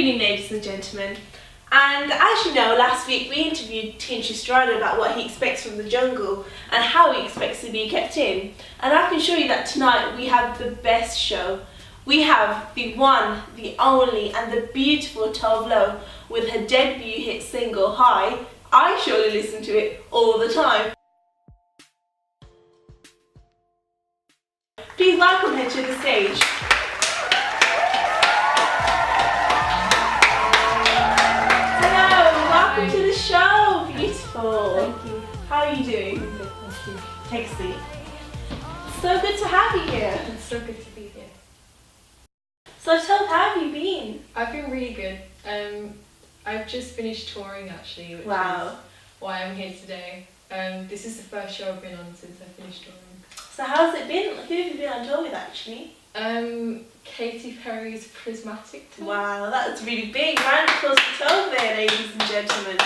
evening, ladies and gentlemen. And as you know, last week we interviewed Tinch Estrada about what he expects from the jungle and how he expects to be kept in. And I can assure you that tonight we have the best show. We have the one, the only, and the beautiful Tove Lo with her debut hit single, High. I surely listen to it all the time. Please welcome her to the stage. Welcome to the show, beautiful. Thank you. How are you doing? I'm good, thank you. Take a seat. So good to have you here. It's so good to be here. So tell, how have you been? I've been really good. I've just finished touring actually, which Wow. is why I'm here today. This is the first show I've been on since I finished touring. So how's it been? Who have you been on tour with actually? Katy Perry's Prismatic tour. Wow, that's really big. Round of applause for Tove there, ladies and gentlemen.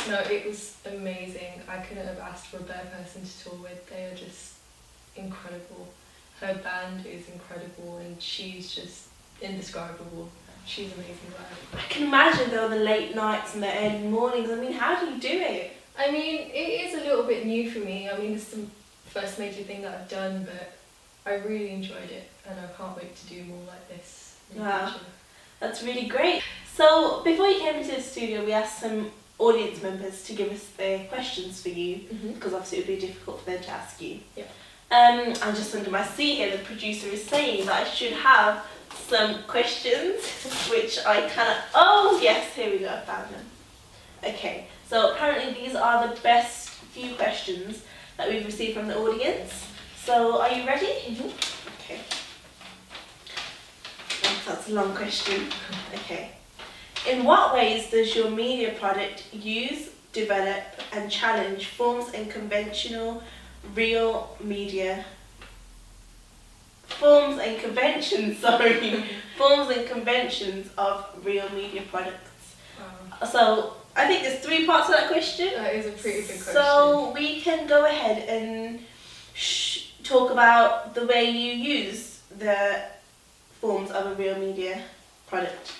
No, it was amazing. I couldn't have asked for a better person to tour with. They are just incredible. Her band is incredible and she's just indescribable. She's amazing live. I can imagine though the late nights and the early mornings. I mean, how do you do it? I mean, it is a little bit new for me. I mean, it's the first major thing that I've done, but I really enjoyed it and I can't wait to do more like this in the Wow. future. That's really great. So before you came into the studio, we asked some audience members to give us their questions for you, because obviously it would be difficult for them to ask you. Yeah. And just under my seat here, the producer is saying that I should have some questions, which I cannot. Oh yes, here we go. I found them. Okay. So apparently these are the best few questions that we've received from the audience. So are you ready? Okay. Oh, that's a long question. Okay. In what ways does your media product use, develop and challenge forms and conventional real media forms and conventions of real media products? Wow. So I think there's 3 parts to that question. That is a pretty big question. So we can go ahead and talk about the way you use the forms of a real media product.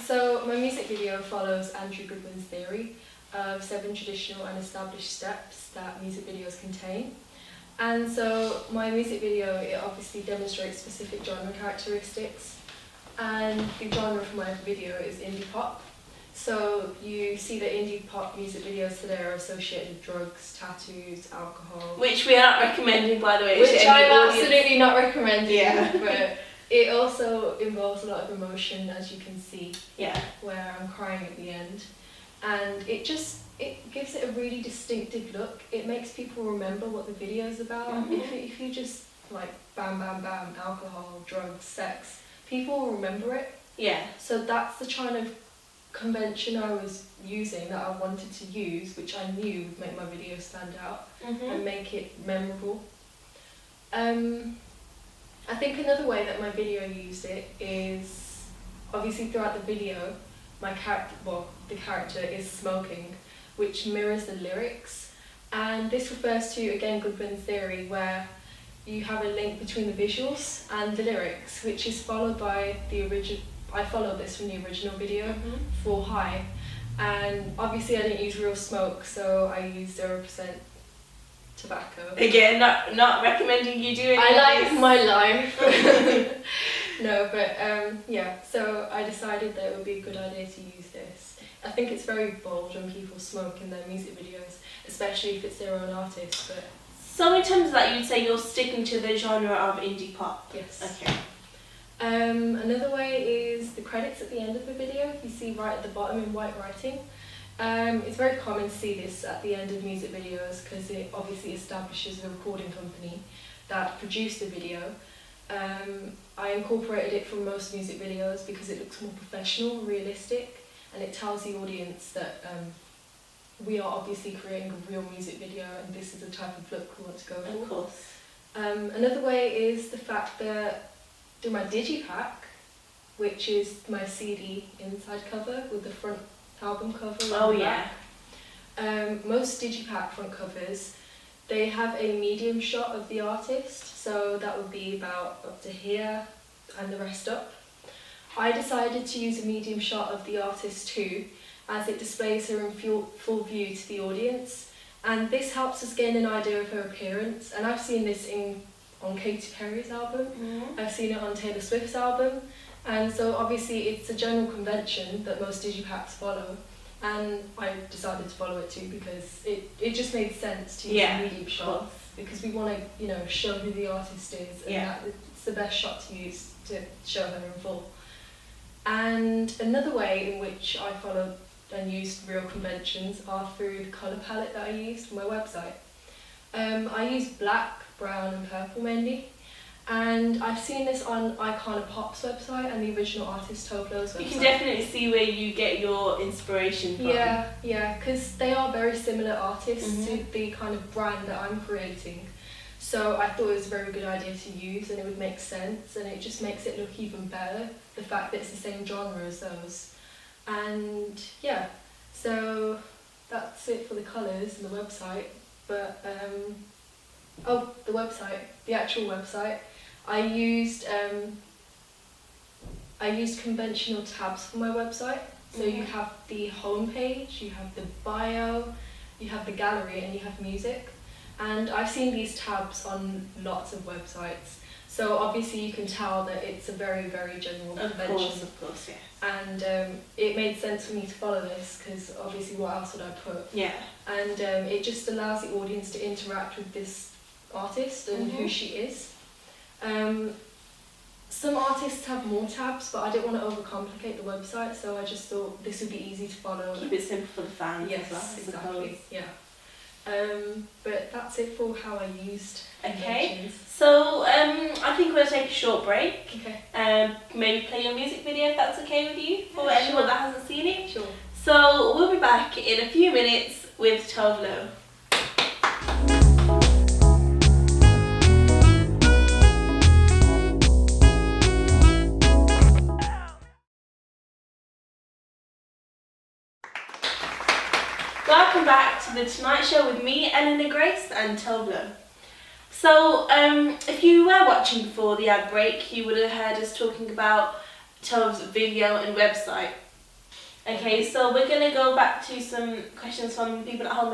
So my music video follows Andrew Goodwin's theory of 7 traditional and established steps that music videos contain. And so my music video, it obviously demonstrates specific genre characteristics, and the genre for my video is indie pop. So you see that indie pop music videos today are associated with drugs, tattoos, alcohol. Which we are not recommending, by the way. Which to I'm any audience. absolutely not recommending. Yeah. But it also involves a lot of emotion, as you can see. Yeah. Where I'm crying at the end. And it gives it a really distinctive look. It makes people remember what the video is about. If you just like bam, bam, bam, alcohol, drugs, sex, people will remember it. Yeah. So that's the kind of convention I was using, that I wanted to use, which I knew would make my video stand out and make it memorable. I think another way that my video used it is, obviously throughout the video, the character is smoking, which mirrors the lyrics. And this refers to, again, Goodwin's theory, where you have a link between the visuals and the lyrics, which is followed by the original. I followed this from the original video for High, and obviously I didn't use real smoke, so I used 0% tobacco. Again, not recommending you do it. I like my life. No, but yeah, so I decided that it would be a good idea to use this. I think it's very bold when people smoke in their music videos, especially if it's their own artist. But So in terms of that, you'd say you're sticking to the genre of indie pop? yes. Okay. Another way is the credits at the end of the video. You see right at the bottom in white writing. It's very common to see this at the end of music videos because it obviously establishes the recording company that produced the video. I incorporated it from most music videos because it looks more professional, realistic, and it tells the audience that we are obviously creating a real music video and this is the type of look we want to go for. Of course. Another way is the fact that through my digipack, which is my CD inside cover with the front album cover on the back. Most digipack front covers, they have a medium shot of the artist, so that would be about up to here and the rest up. I decided to use a medium shot of the artist too, as it displays her in full view to the audience, and this helps us gain an idea of her appearance. And I've seen this on Katy Perry's album, I've seen it on Taylor Swift's album, and so obviously it's a general convention that most digipacks follow, and I decided to follow it too because it just made sense to use a medium shot, because we want to show who the artist is, and that it's the best shot to use to show her in full. And another way in which I followed and used real conventions are through the colour palette that I used for my website. I used black, brown and purple mainly, and I've seen this on Icona Pop's website and the original artist Toblo's website. You can definitely see where you get your inspiration from. Yeah, because they are very similar artists to the kind of brand that I'm creating. So I thought it was a very good idea to use, and it would make sense, and it just makes it look even better, the fact that it's the same genre as those. And yeah, so that's it for the colours and the website. But the actual website, I used conventional tabs for my website. So you have the home page, you have the bio, you have the gallery, and you have music. And I've seen these tabs on lots of websites, so obviously you can tell that it's a very, very general convention. Of course, yes. And it made sense for me to follow this, because obviously what else would I put? Yeah. And it just allows the audience to interact with this artist and who she is. Some artists have more tabs, but I didn't want to overcomplicate the website, so I just thought this would be easy to follow. Keep it simple for the fans. Yes, as well, exactly. Yeah. But that's it for how I used conventions. So I think we'll take a short break. Okay. Maybe play your music video if that's okay with you, for anyone that hasn't seen it. Sure. So we'll be back in a few minutes with Tovlo. Welcome back to the Tonight Show with me, Eleanor Grace, and Tovlo. So, if you were watching before the ad break, you would have heard us talking about Tov's video and website. Okay, so we're going to go back to some questions from people at home.